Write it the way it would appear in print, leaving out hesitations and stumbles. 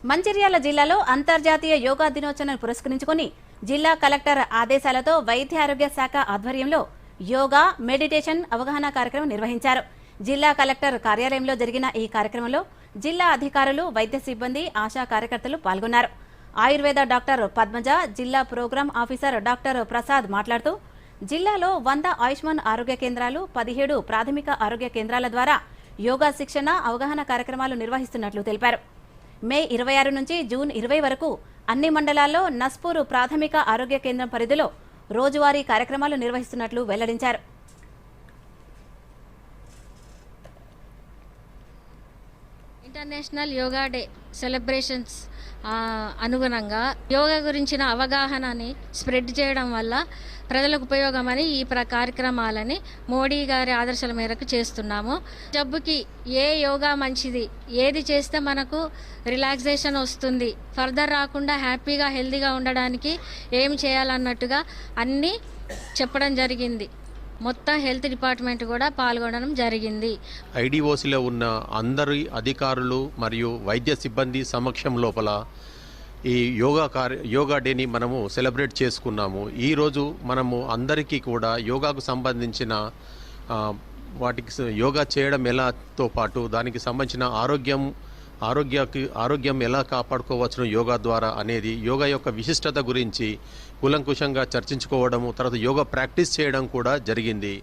మంచిర్యాల జిల్లాలో అంతర్జాతీయ యోగా దినోత్సవాన్ని పురస్కరించుకుని జిల్లా కలెక్టర్ ఆదేశాలతో వైద్య ఆరోగ్య శాఖ ఆధ్వర్యంలో యోగా మెడిటేషన్ అవగాహన కార్యక్రమం నిర్వహించారు. జిల్లా కలెక్టర్ కార్యాలయంలో జరిగిన ఈ కార్యక్రమంలో జిల్లా అధికారులు, వైద్య సిబ్బంది, ఆశా కార్యకర్తలు పాల్గొన్నారు. ఆయుర్వేద డాక్టర్ పద్మజ, జిల్లా ప్రోగ్రాం ఆఫీసర్ డాక్టర్ ప్రసాద్ మాట్లాడుతూ జిల్లాలో 100 ఆయుష్మాన్ ఆరోగ్య కేంద్రాలు, 17 ప్రాథమిక ఆరోగ్య కేంద్రాల ద్వారా యోగా శిక్షణ, అవగాహన కార్యక్రమాలు నిర్వహిస్తున్నట్లు తెలిపారు. మే 26 నుంచి జూన్ 20 వరకు అన్ని మండలాల్లో నస్పూర్ ప్రాథమిక ఆరోగ్య కేంద్రం పరిధిలో రోజువారీ కార్యక్రమాలు నిర్వహిస్తున్నట్లు వెల్లడించారు. ఇంటర్నేషనల్ యోగా డే సెలబ్రేషన్స్ అనుగుణంగా యోగా గురించిన అవగాహనని స్ప్రెడ్ చేయడం వల్ల ప్రజలకు ఉపయోగమని ఈ కార్యక్రమాలని మోడీ గారి ఆదర్శాల మేరకు చేస్తున్నాము. జబ్బుకి ఏ యోగా మంచిది, ఏది చేస్తే మనకు రిలాక్సేషన్ వస్తుంది, ఫర్దర్ రాకుండా హ్యాపీగా హెల్తీగా ఉండడానికి ఏం చేయాలన్నట్టుగా అన్నీ చెప్పడం జరిగింది. మొత్తం హెల్త్ డిపార్ట్మెంట్ కూడా పాల్గొనడం జరిగింది. ఐడిఓసిలో ఉన్న అందరి అధికారులు మరియు వైద్య సిబ్బంది సమక్షం లోపల ఈ యోగా డేని మనము సెలబ్రేట్ చేసుకున్నాము. ఈరోజు మనము అందరికీ కూడా యోగాకు సంబంధించిన వాటికి యోగా చేయడం ఎలాతో పాటు దానికి సంబంధించిన ఆరోగ్యం ఎలా కాపాడుకోవచ్చును యోగా ద్వారా అనేది, యోగా యొక్క విశిష్టత గురించి కూలంకుషంగా చర్చించుకోవడము, తర్వాత యోగా ప్రాక్టీస్ చేయడం కూడా జరిగింది.